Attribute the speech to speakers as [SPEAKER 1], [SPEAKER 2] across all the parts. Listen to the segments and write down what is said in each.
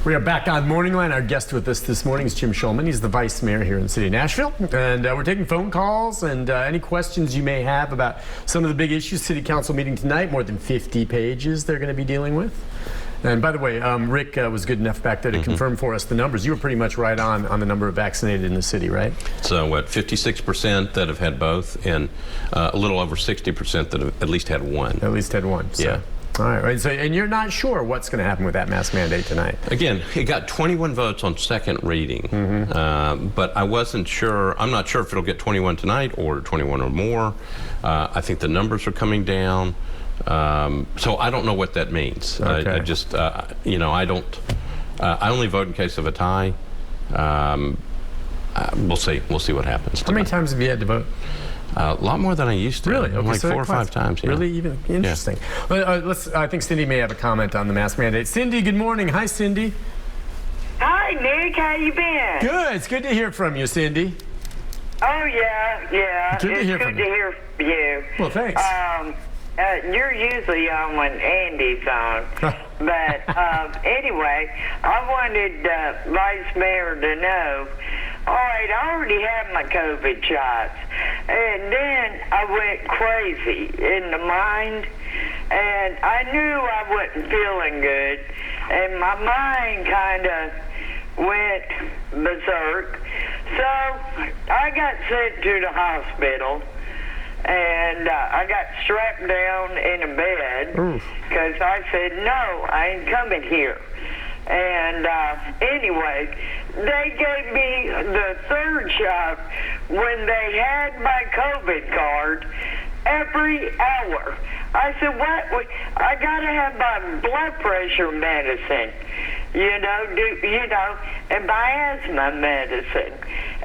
[SPEAKER 1] We are back on MorningLine. Our guest with us this morning is Jim Shulman. He's the Vice Mayor here in the city of Nashville. And we're taking phone calls and any questions you may have about some of the big issues. City Council meeting tonight, more than 50 pages they're going to be dealing with. And by the way, Rick was good enough back there to confirm for us the numbers. You were pretty much right on the number of vaccinated in the city, right?
[SPEAKER 2] So what, 56% that have had both, and a little over 60% that have at least had one.
[SPEAKER 1] At least had one. So.
[SPEAKER 2] Yeah.
[SPEAKER 1] All right. So, and you're not sure what's going to happen with that mask mandate tonight?
[SPEAKER 2] Again, it got 21 votes on second reading, but I wasn't sure. I'm not sure if it'll get 21 tonight or 21 or more. I think the numbers are coming down. So I don't know what that means.
[SPEAKER 1] Okay.
[SPEAKER 2] I just, you know, I don't. I only vote in case of a tie. We'll see. We'll see what happens.
[SPEAKER 1] How many times have you had to vote?
[SPEAKER 2] A lot more than I used to.
[SPEAKER 1] Really? Okay,
[SPEAKER 2] like
[SPEAKER 1] so
[SPEAKER 2] 4 or 5 times. Yeah.
[SPEAKER 1] Really? Even interesting. Yeah. Well, I think Cindy may have a comment on the mask mandate. Cindy, good morning. Hi, Cindy.
[SPEAKER 3] Hi, Nick. How you been?
[SPEAKER 1] Good. It's good to hear from you, Cindy.
[SPEAKER 3] Oh yeah.
[SPEAKER 1] Good to hear from
[SPEAKER 3] you.
[SPEAKER 1] Well, thanks.
[SPEAKER 3] You're usually on when Andy's on. But anyway, I wanted Vice Mayor to know, all right, I already had my COVID shots. And then I went crazy in the mind. And I knew I wasn't feeling good. And my mind kind of went berserk. So I got sent to the hospital. And I got strapped down in a bed because I said, no, I ain't coming here. And anyway, they gave me the third shot when they had my COVID card every hour. I said, what? I got to have my blood pressure medicine, and my asthma medicine.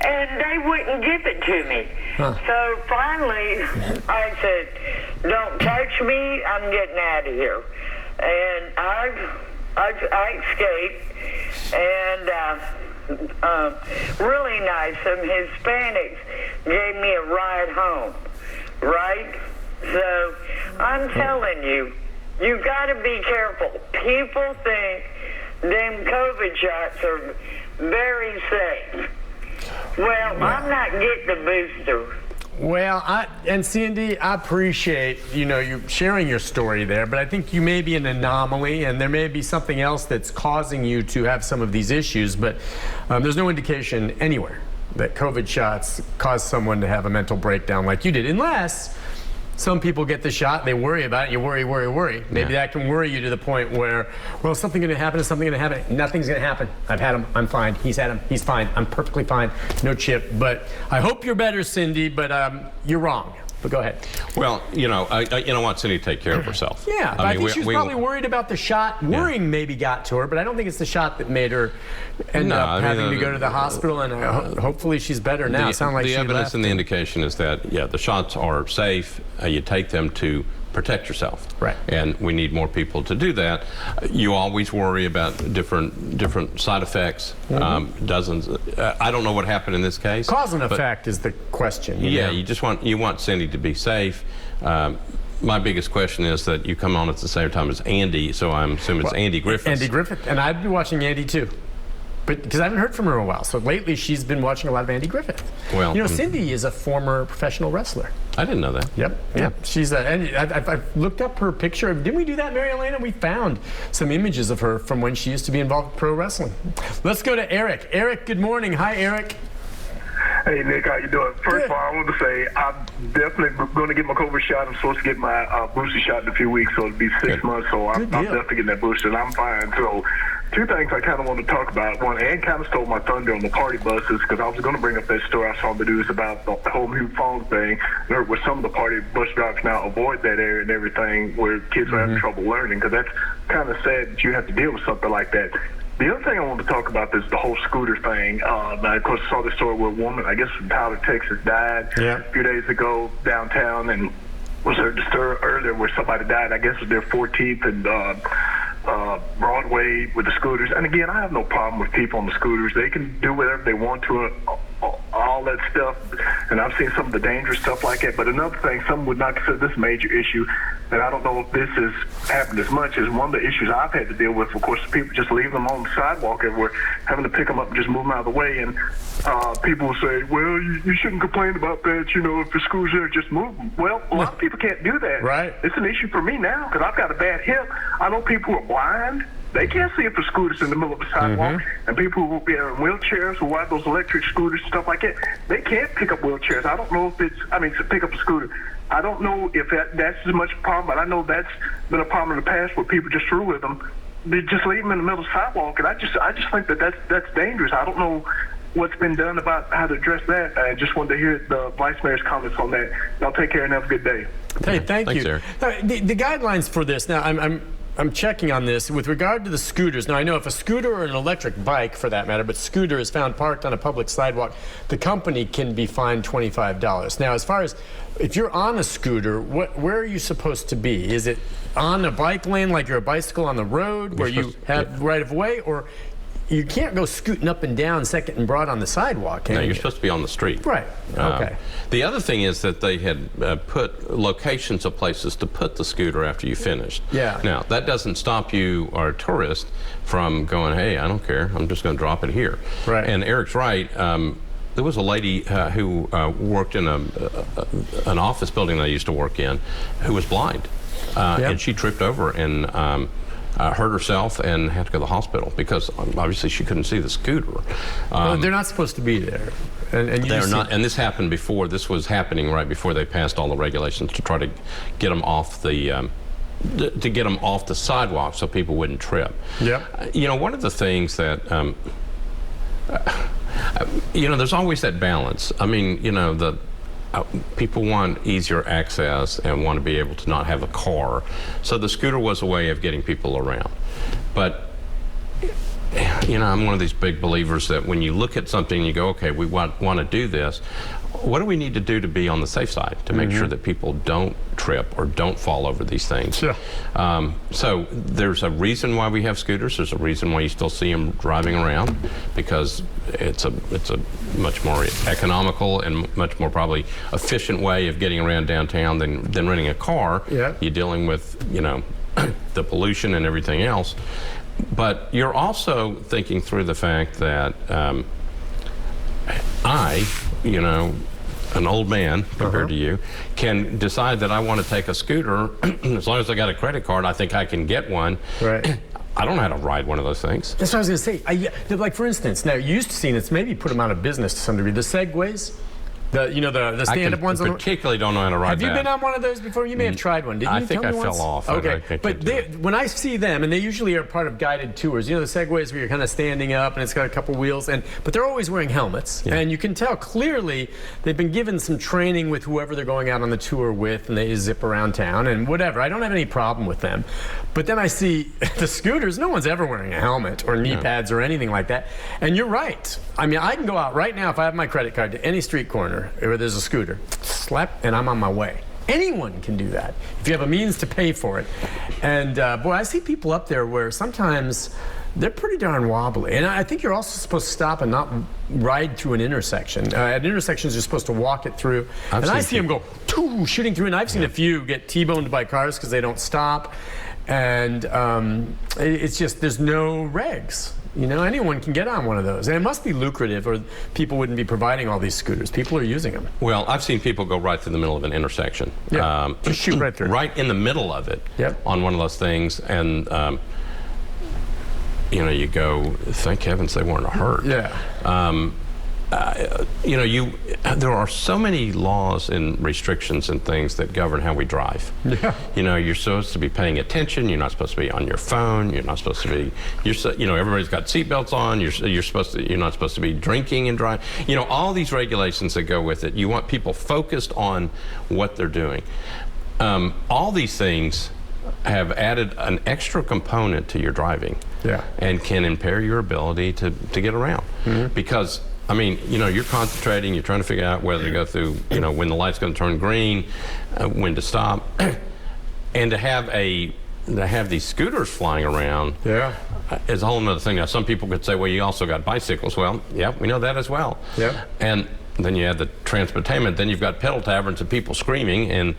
[SPEAKER 3] And they wouldn't give it to me. So finally, I said, don't touch me, I'm getting out of here. And I escaped, and really nice, some Hispanics gave me a ride home, right? So I'm telling you, you got to be careful. People think them COVID shots are very safe. Well, I'm not getting the booster.
[SPEAKER 1] Well, and Cindy, I appreciate, you sharing your story there, but I think you may be an anomaly, and there may be something else that's causing you to have some of these issues, but there's no indication anywhere that COVID shots cause someone to have a mental breakdown like you did, unless some people get the shot, they worry about it, you worry. Maybe that can worry you to the point where, well, is something going to happen? Is something going to happen? Nothing's going to happen. I've had him. I'm fine. He's had him. He's fine. I'm perfectly fine. No chip. But I hope you're better, Cindy, but you're wrong. But go ahead.
[SPEAKER 2] Well, I want Cindy to take care of herself.
[SPEAKER 1] Yeah, I think she was probably worried about the shot. Worrying maybe got to her, but I don't think it's the shot that made her end up having to go to the hospital, and hopefully she's better now. It sounds like
[SPEAKER 2] the evidence and the indication is that, the shots are safe. You take them to protect yourself.
[SPEAKER 1] Right.
[SPEAKER 2] And we need more people to do that. You always worry about different side effects. Dozens. I don't know what happened in this case.
[SPEAKER 1] Cause and effect is the question.
[SPEAKER 2] You want Cindy to be safe. My biggest question is that you come on at the same time as Andy, so I'm assuming it's Andy Griffith.
[SPEAKER 1] Andy Griffith, and I've been watching Andy too. But because I haven't heard from her in a while, so lately she's been watching a lot of Andy Griffith.
[SPEAKER 2] Well,
[SPEAKER 1] Cindy is a former professional wrestler.
[SPEAKER 2] I didn't know that.
[SPEAKER 1] Yep. Yeah. She's and I've looked up her picture. Didn't we do that, Mary Elena? We found some images of her from when she used to be involved with pro wrestling. Let's go to Eric. Eric, good morning. Hi, Eric.
[SPEAKER 4] Hey, Nick, how you doing? First of all, I want to say I'm definitely going to get my COVID shot. I'm supposed to get my booster shot in a few weeks, so it'll be 6 months. So I'm definitely getting that booster, and I'm fine. So two things I kind of want to talk about. One, Ann kind of stole my thunder on the party buses, because I was going to bring up that story I saw on the news about the whole new phone thing, where some of the party bus drivers now avoid that area and everything, where kids are having trouble learning, because that's kind of sad that you have to deal with something like that. The other thing I want to talk about is the whole scooter thing. I, of course, saw the story where a woman, I guess from Tyler, Texas, died a few days ago downtown, and was there just earlier where somebody died, I guess it was their 14th and Broadway with the scooters. And again, I have no problem with people on the scooters. They can do whatever they want to, all that stuff. And I've seen some of the dangerous stuff like that. But another thing, some would not consider this a major issue. and I don't know if this has happened as much, is one of the issues I've had to deal with, of course, people just leave them on the sidewalk everywhere, having to pick them up and just move them out of the way. And people will say, well, you shouldn't complain about that, if the school's there, just move them. Well, a lot of people can't do that.
[SPEAKER 1] Right.
[SPEAKER 4] It's an issue for me now because I've got a bad hip. I know people who are blind. They can't see if a scooter's in the middle of the sidewalk. And people who are in wheelchairs, who ride those electric scooters and stuff like that, they can't pick up wheelchairs. I don't know if to pick up a scooter. I don't know if that's as much a problem, but I know that's been a problem in the past where people just threw with them. They just leave them in the middle of the sidewalk, and I just think that's dangerous. I don't know what's been done about how to address that. I just wanted to hear the Vice Mayor's comments on that. Y'all take care and have a good day.
[SPEAKER 1] Hey, thanks,
[SPEAKER 2] you.
[SPEAKER 1] Eric. The guidelines for this, now I'm checking on this with regard to the scooters. Now, I know if a scooter or an electric bike, for that matter, but scooter is found parked on a public sidewalk, the company can be fined $25. Now, as far as if you're on a scooter, where are you supposed to be? Is it on a bike lane like you're a bicycle on the road where you have right of way, or you can't go scooting up and down Second and Broad on the sidewalk, can you?
[SPEAKER 2] No, you're supposed to be on the street.
[SPEAKER 1] Right. Okay.
[SPEAKER 2] The other thing is that they had put locations of places to put the scooter after you finished.
[SPEAKER 1] Yeah.
[SPEAKER 2] Now, that doesn't stop you or a tourist from going, hey, I don't care, I'm just going to drop it here.
[SPEAKER 1] Right.
[SPEAKER 2] And Eric's right. There was a lady who worked in an office building that I used to work in who was blind. And she tripped over and hurt herself and had to go to the hospital because obviously she couldn't see the scooter.
[SPEAKER 1] Well, they're not supposed to be there. And
[SPEAKER 2] they're not, and this happened before. This was happening right before they passed all the regulations to try to get them off the sidewalk so people wouldn't trip.
[SPEAKER 1] Yeah.
[SPEAKER 2] One of the things that there's always that balance. I mean, people want easier access and want to be able to not have a car. So the scooter was a way of getting people around. But, I'm one of these big believers that when you look at something and you go, okay, we want to do this, what do we need to do to be on the safe side to make sure that people don't trip or don't fall over these things?
[SPEAKER 1] Sure.
[SPEAKER 2] So there's a reason why we have scooters. There's a reason why you still see them driving around, because it's a much more economical and much more probably efficient way of getting around downtown than renting a car.
[SPEAKER 1] Yeah.
[SPEAKER 2] You're dealing with the pollution and everything else. But you're also thinking through the fact that an old man compared to you, can decide that I want to take a scooter. As long as I got a credit card, I think I can get one.
[SPEAKER 1] Right.
[SPEAKER 2] I don't know how to ride one of those things.
[SPEAKER 1] That's what I was going to say. Like, for instance, now you used to see, and it's maybe put them out of business to some degree, the Segways. The stand-up ones.
[SPEAKER 2] I particularly don't know how to ride that.
[SPEAKER 1] Have you been on one of those before? You may have tried one, didn't you?
[SPEAKER 2] I think I fell off.
[SPEAKER 1] Okay, but when I see them, and they usually are part of guided tours, the Segways where you're kind of standing up and it's got a couple wheels, but they're always wearing helmets. Yeah. And you can tell clearly they've been given some training with whoever they're going out on the tour with, and they zip around town and whatever. I don't have any problem with them. But then I see the scooters, no one's ever wearing a helmet or knee pads or anything like that. And you're right. I mean, I can go out right now if I have my credit card to any street corner where there's a scooter, slap, and I'm on my way. Anyone can do that if you have a means to pay for it. And boy, I see people up there where sometimes they're pretty darn wobbly. And I think you're also supposed to stop and not ride through an intersection. At intersections, you're supposed to walk it through. I see them go shooting through, and I've seen a few get T-boned by cars because they don't stop. And it's just, there's no regs. Anyone can get on one of those. And it must be lucrative, or people wouldn't be providing all these scooters. People are using them.
[SPEAKER 2] Well, I've seen people go right through the middle of an intersection.
[SPEAKER 1] Yeah, just shoot right through.
[SPEAKER 2] Right in the middle of it.
[SPEAKER 1] Yep.
[SPEAKER 2] On one of those things. And, you go, thank heavens they weren't hurt.
[SPEAKER 1] Yeah.
[SPEAKER 2] There are so many laws and restrictions and things that govern how we drive.
[SPEAKER 1] Yeah.
[SPEAKER 2] You're supposed to be paying attention. You're not supposed to be on your phone. You're not supposed to be. Everybody's got seatbelts on. You're not supposed to be drinking and driving. All these regulations that go with it. You want people focused on what they're doing. All these things have added an extra component to your driving.
[SPEAKER 1] Yeah. And
[SPEAKER 2] can impair your ability to get around. Because you're concentrating, you're trying to figure out whether to go through, when the light's going to turn green, when to stop. And to have these scooters flying around is a whole other thing. Now, some people could say, well, you also got bicycles. Well, yeah, we know that as well.
[SPEAKER 1] Yeah.
[SPEAKER 2] And then you have the transportainment, then you've got pedal taverns and people screaming, and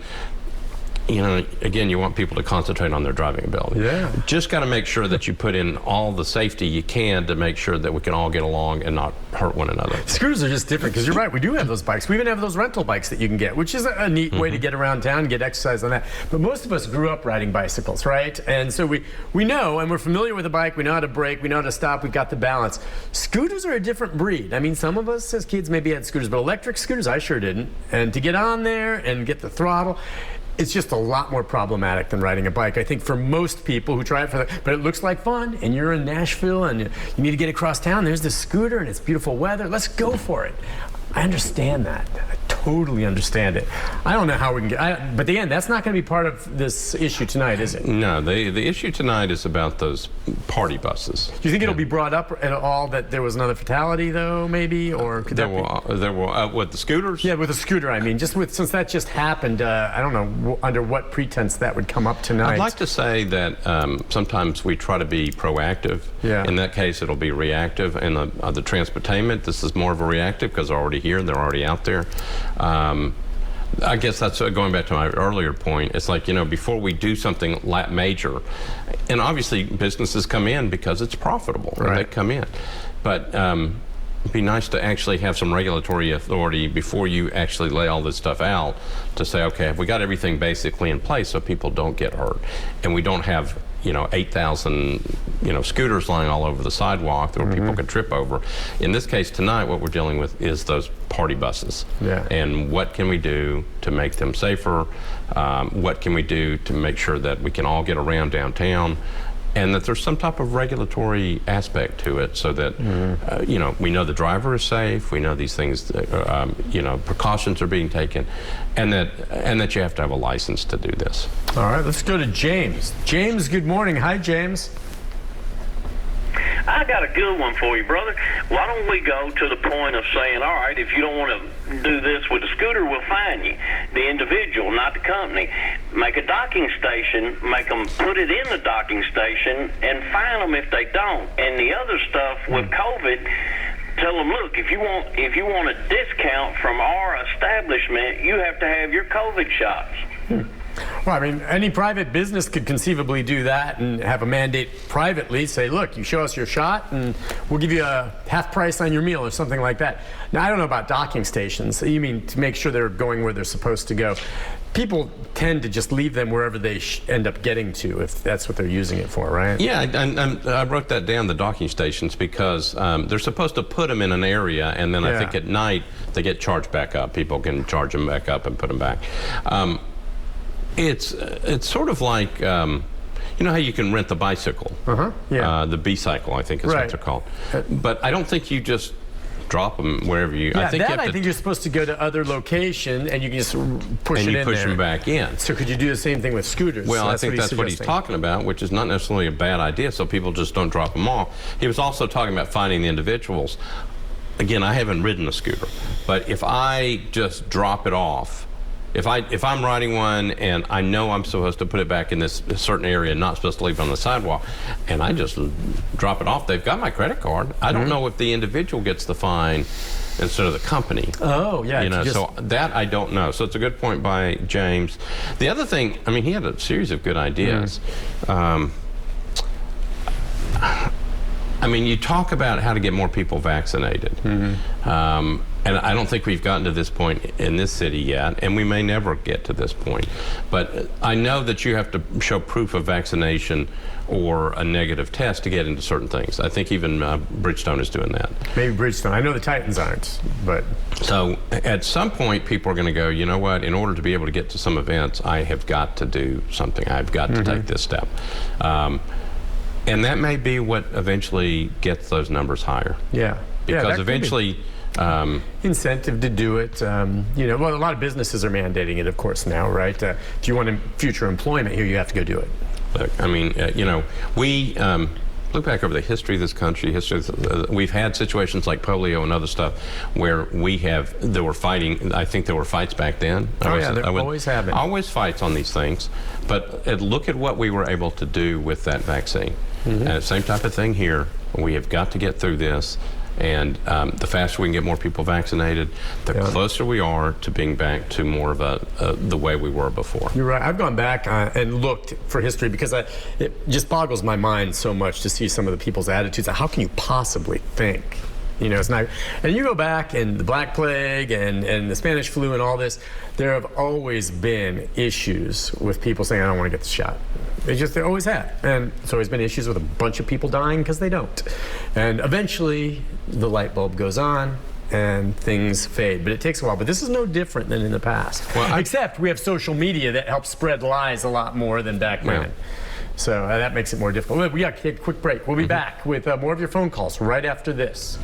[SPEAKER 2] again, you want people to concentrate on their driving ability.
[SPEAKER 1] Yeah.
[SPEAKER 2] Just got to make sure that you put in all the safety you can to make sure that we can all get along and not hurt one another.
[SPEAKER 1] Scooters are just different because you're right. We do have those bikes. We even have those rental bikes that you can get, which is a neat way to get around town, get exercise on that. But most of us grew up riding bicycles, right? And so we know, and we're familiar with a bike. We know how to brake. We know how to stop. We've got the balance. Scooters are a different breed. I mean, some of us as kids maybe had scooters, but electric scooters, I sure didn't. And to get on there and get the throttle, it's just a lot more problematic than riding a bike, I think, for most people who try it but it looks like fun, and you're in Nashville, and you need to get across town. There's this scooter, and it's beautiful weather. Let's go for it. I understand that. I totally understand it. I don't know how we can get... but again, that's not going to be part of this issue tonight, is it?
[SPEAKER 2] No, the issue tonight is about those party buses.
[SPEAKER 1] Do you think it'll be brought up at all that there was another fatality, though, maybe? Or could
[SPEAKER 2] there will with the scooters?
[SPEAKER 1] Yeah, with the scooter, I mean. Since that just happened, I don't know under what pretense that would come up tonight.
[SPEAKER 2] I'd like to say that sometimes we try to be proactive.
[SPEAKER 1] Yeah.
[SPEAKER 2] In that case, it'll be reactive. And the transportainment, this is more of a reactive because they're already here, they're already out there. I guess that's going back to my earlier point. It's like, before we do something major, and obviously businesses come in because it's profitable, right? And they come in. But it'd be nice to actually have some regulatory authority before you actually lay all this stuff out to say, okay, have we got everything basically in place so people don't get hurt, and we don't have 8,000 scooters lying all over the sidewalk that people can trip over. In this case tonight, what we're dealing with is those party buses.
[SPEAKER 1] Yeah.
[SPEAKER 2] And what can we do to make them safer? What can we do to make sure that we can all get around downtown? And that there's some type of regulatory aspect to it, so that we know the driver is safe. We know these things, precautions are being taken, and that you have to have a license to do this.
[SPEAKER 1] All right, let's go to James. James, good morning. Hi, James.
[SPEAKER 5] I got a good one for you, brother. Why don't we go to the point of saying, all right, if you don't want to do this with the scooter, we'll fine you. The individual, not the company. Make a docking station, make them put it in the docking station, and fine them if they don't. And the other stuff with COVID, tell them, look, if you want a discount from our establishment, you have to have your COVID shots.
[SPEAKER 1] Well, I mean, any private business could conceivably do that and have a mandate privately, say, look, you show us your shot and we'll give you a half price on your meal or something like that. Now, I don't know about docking stations. You mean to make sure they're going where they're supposed to go. People tend to just leave them wherever they end up getting to, if that's what they're using it for, right?
[SPEAKER 2] Yeah, and I wrote that down, the docking stations, because they're supposed to put them in an area, and then I think at night they get charged back up. People can charge them back up and put them back. It's sort of like, you know how you can rent the bicycle?
[SPEAKER 1] Yeah.
[SPEAKER 2] The B-cycle, I think is what they're called. But I don't think you just drop them wherever you...
[SPEAKER 1] Yeah, I think you're supposed to go to other location and you can just push it in there.
[SPEAKER 2] And you push them back in.
[SPEAKER 1] So could you do the same thing with scooters?
[SPEAKER 2] Well, I think that's what he's talking about, which is not necessarily a bad idea, so people just don't drop them off. He was also talking about finding the individuals. Again, I haven't ridden a scooter, but if I just drop it off, if I'm riding one and I know I'm supposed to put it back in this certain area, not supposed to leave it on the sidewalk, and I just drop it off, they've got my credit card. I don't know if the individual gets the fine instead of the company.
[SPEAKER 1] Oh, yeah.
[SPEAKER 2] So that I don't know. So it's a good point by James. The other thing, I mean, he had a series of good ideas. I mean, you talk about how to get more people vaccinated. And I don't think we've gotten to this point in this city yet, and we may never get to this point. But I know that you have to show proof of vaccination or a negative test to get into certain things. I think even Bridgestone is doing that.
[SPEAKER 1] Maybe Bridgestone. I know the Titans aren't, but...
[SPEAKER 2] So at some point, people are going to go, you know what, in order to be able to get to some events, I have got to do something. I've got to take this step. And that may be what eventually gets those numbers higher.
[SPEAKER 1] Yeah.
[SPEAKER 2] Because eventually...
[SPEAKER 1] incentive to do it. Well, a lot of businesses are mandating it, of course, now, right? If you want future employment here, you have to go do it.
[SPEAKER 2] Look, I mean, we look back over the history of this country. We've had situations like polio and other stuff where there were fighting. I think there were fights back then.
[SPEAKER 1] There always have been.
[SPEAKER 2] Always fights on these things. But look at what we were able to do with that vaccine. And same type of thing here. We have got to get through this. And the faster we can get more people vaccinated, the closer we are to being back to more of the way we were before.
[SPEAKER 1] You're right. I've gone back and looked for history because it just boggles my mind so much to see some of the people's attitudes. How can you possibly think? You know, it's not. And you go back and the Black Plague and the Spanish flu and all this, there have always been issues with people saying, I don't want to get the shot. They always have. And there's always been issues with a bunch of people dying because they don't. And eventually the light bulb goes on and things fade. But it takes a while. But this is no different than in the past. Well, except we have social media that helps spread lies a lot more than back then. So that makes it more difficult. We got to take a quick break. We'll be back with more of your phone calls right after this.